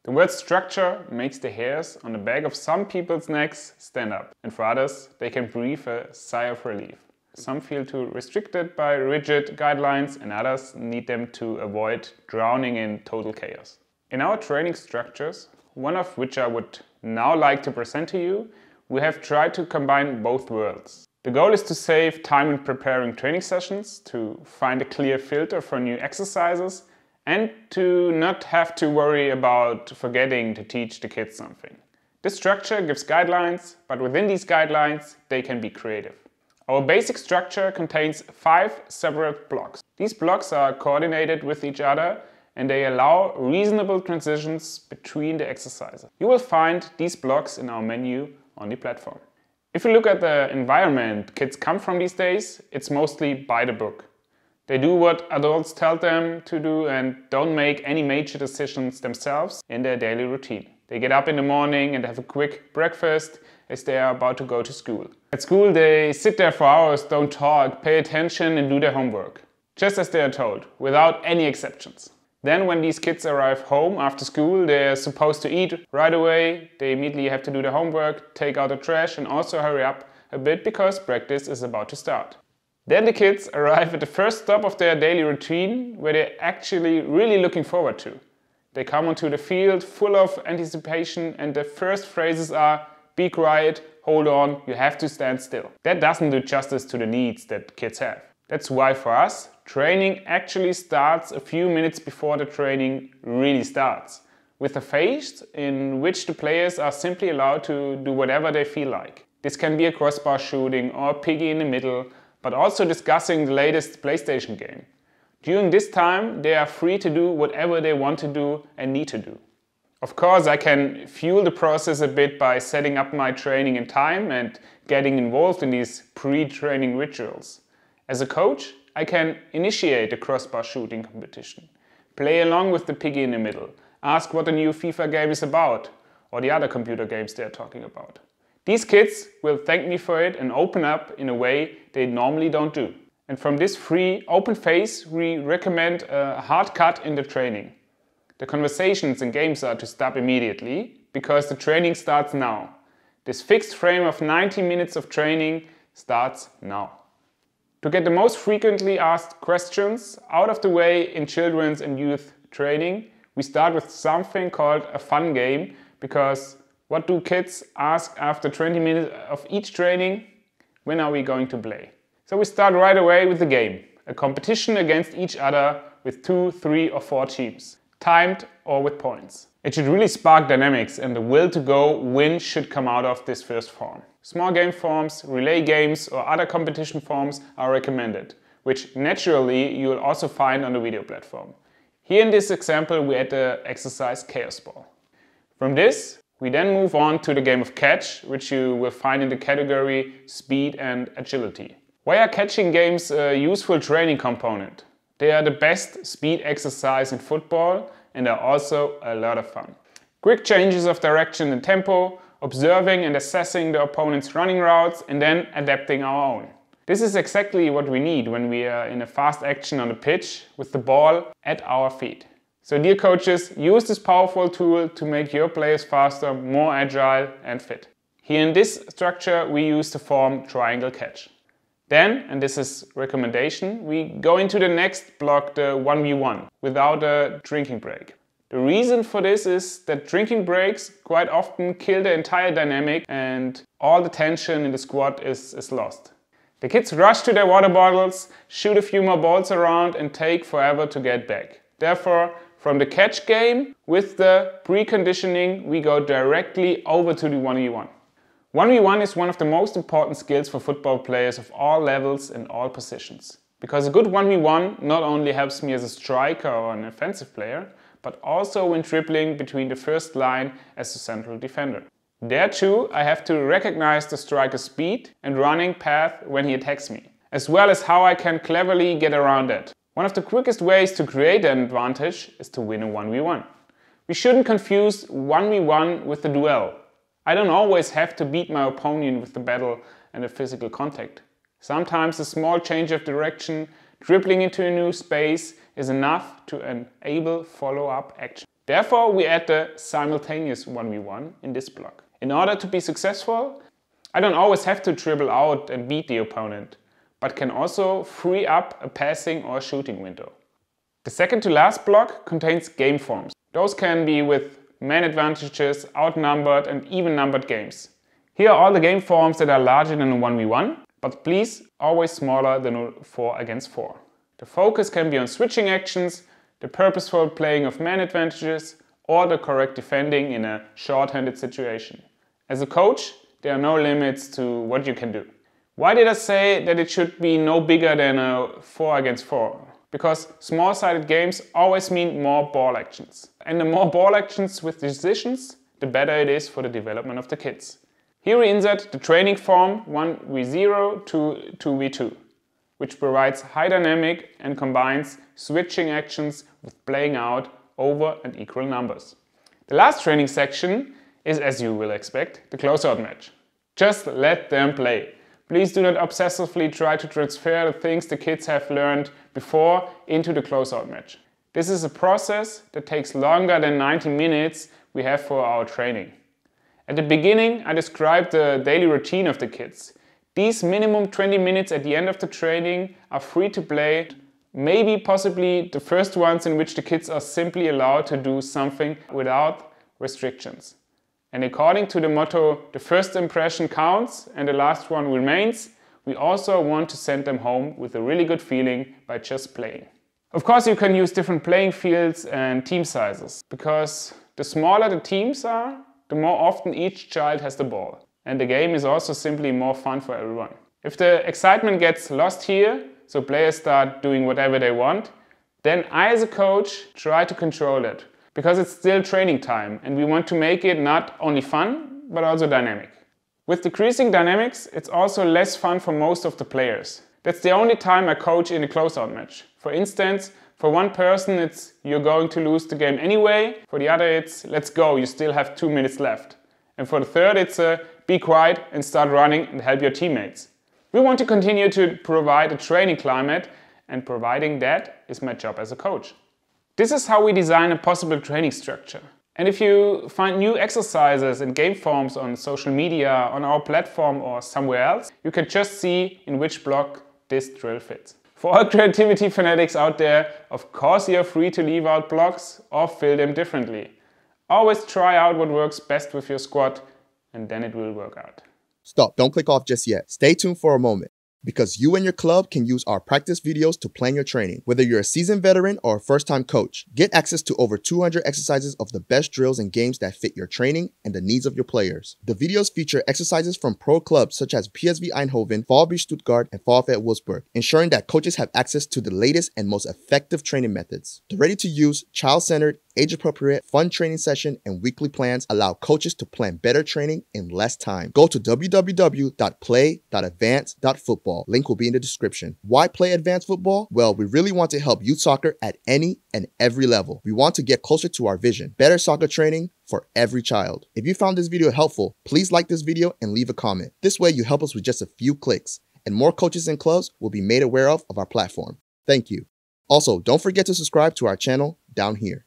The word structure makes the hairs on the back of some people's necks stand up, and for others, they can breathe a sigh of relief. Some feel too restricted by rigid guidelines, and others need them to avoid drowning in total chaos. In our training structures, one of which I would now like to present to you, we have tried to combine both worlds. The goal is to save time in preparing training sessions, to find a clear filter for new exercises, and to not have to worry about forgetting to teach the kids something. This structure gives guidelines, but within these guidelines, they can be creative. Our basic structure contains 5 separate blocks. These blocks are coordinated with each other and they allow reasonable transitions between the exercises. You will find these blocks in our menu on the platform. If you look at the environment kids come from these days, it's mostly by the book. They do what adults tell them to do and don't make any major decisions themselves in their daily routine. They get up in the morning and have a quick breakfast as they are about to go to school. At school they sit there for hours, don't talk, pay attention and do their homework. Just as they are told, without any exceptions. Then when these kids arrive home after school, they're supposed to eat right away. They immediately have to do their homework, take out the trash and also hurry up a bit because practice is about to start. Then the kids arrive at the first stop of their daily routine where they're actually really looking forward to. They come onto the field full of anticipation and the first phrases are, be quiet, hold on, you have to stand still. That doesn't do justice to the needs that kids have. That's why for us, training actually starts a few minutes before the training really starts, with a phase in which the players are simply allowed to do whatever they feel like. This can be a crossbar shooting or a piggy in the middle, but also discussing the latest PlayStation game. During this time, they are free to do whatever they want to do and need to do. Of course, I can fuel the process a bit by setting up my training in time and getting involved in these pre-training rituals. As a coach, I can initiate a crossbar shooting competition, play along with the piggy in the middle, ask what the new FIFA game is about, or the other computer games they are talking about. These kids will thank me for it and open up in a way they normally don't do. And from this free, open phase, we recommend a hard cut in the training. The conversations and games are to stop immediately, because the training starts now. This fixed frame of 90 minutes of training starts now. To get the most frequently asked questions out of the way in children's and youth training, we start with something called a fun game, because what do kids ask after 20 minutes of each training? When are we going to play? So we start right away with the game, a competition against each other with 2, 3 or 4 teams, timed or with points. It should really spark dynamics and the will to go win should come out of this first form. Small game forms, relay games or other competition forms are recommended, which naturally you will also find on the video platform. Here in this example we add the exercise Chaos Ball. From this we then move on to the game of catch, which you will find in the category speed and agility. Why are catching games a useful training component? They are the best speed exercise in football and are also a lot of fun. Quick changes of direction and tempo, observing and assessing the opponent's running routes and then adapting our own. This is exactly what we need when we are in a fast action on the pitch with the ball at our feet. So dear coaches, use this powerful tool to make your players faster, more agile and fit. Here in this structure we use the form triangle catch. Then, and this is recommendation, we go into the next block, the 1v1, without a drinking break. The reason for this is that drinking breaks quite often kill the entire dynamic and all the tension in the squad is lost. The kids rush to their water bottles, shoot a few more balls around and take forever to get back. Therefore, from the catch game, with the preconditioning, we go directly over to the 1v1. 1v1 is one of the most important skills for football players of all levels and all positions. Because a good 1v1 not only helps me as a striker or an offensive player, but also when dribbling between the first line as a central defender. There too, I have to recognize the striker's speed and running path when he attacks me, as well as how I can cleverly get around it. One of the quickest ways to create an advantage is to win a 1v1. We shouldn't confuse 1v1 with the duel. I don't always have to beat my opponent with the battle and the physical contact. Sometimes a small change of direction, dribbling into a new space is enough to enable follow-up action. Therefore, we add the simultaneous 1v1 in this block. In order to be successful, I don't always have to dribble out and beat the opponent, but can also free up a passing or shooting window. The second to last block contains game forms. Those can be with man advantages, outnumbered and even numbered games. Here are all the game forms that are larger than a 1v1, but please always smaller than a 4 against 4. The focus can be on switching actions, the purposeful playing of man advantages, or the correct defending in a short-handed situation. As a coach, there are no limits to what you can do. Why did I say that it should be no bigger than a 4 against 4? Because small-sided games always mean more ball actions. And the more ball actions with decisions, the better it is for the development of the kids. Here we insert the training form 1v0 to 2v2, which provides high dynamic and combines switching actions with playing out over and equal numbers. The last training section is, as you will expect, the closeout match. Just let them play. Please do not obsessively try to transfer the things the kids have learned before into the closeout match. This is a process that takes longer than 90 minutes we have for our training. At the beginning, I described the daily routine of the kids. These minimum 20 minutes at the end of the training are free to play, maybe possibly the first ones in which the kids are simply allowed to do something without restrictions. And according to the motto, the first impression counts and the last one remains, we also want to send them home with a really good feeling by just playing. Of course, you can use different playing fields and team sizes, because the smaller the teams are, the more often each child has the ball. And the game is also simply more fun for everyone. If the excitement gets lost here, so players start doing whatever they want, then I as a coach try to control it. Because it's still training time and we want to make it not only fun, but also dynamic. With decreasing dynamics, it's also less fun for most of the players. That's the only time I coach in a closeout match. For instance, for one person it's you're going to lose the game anyway, for the other it's let's go, you still have 2 minutes left. And for the third it's be quiet and start running and help your teammates. We want to continue to provide a training climate, and providing that is my job as a coach. This is how we design a possible training structure. And if you find new exercises and game forms on social media, on our platform or somewhere else, you can just see in which block this drill fits. For all creativity fanatics out there, of course you're free to leave out blocks or fill them differently. Always try out what works best with your squad, and then it will work out. Stop, don't click off just yet. Stay tuned for a moment, because you and your club can use our practice videos to plan your training. Whether you're a seasoned veteran or a first-time coach, get access to over 200 exercises of the best drills and games that fit your training and the needs of your players. The videos feature exercises from pro clubs such as PSV Eindhoven, VfB Stuttgart, and VfL Wolfsburg, ensuring that coaches have access to the latest and most effective training methods. The ready-to-use, child-centered, age-appropriate, fun training session and weekly plans allow coaches to plan better training in less time. Go to www.play.advance.football. Link will be in the description. Why play advanced football? Well, we really want to help youth soccer at any and every level. We want to get closer to our vision. Better soccer training for every child. If you found this video helpful, please like this video and leave a comment. This way you help us with just a few clicks, and more coaches and clubs will be made aware of our platform. Thank you. Also, don't forget to subscribe to our channel down here.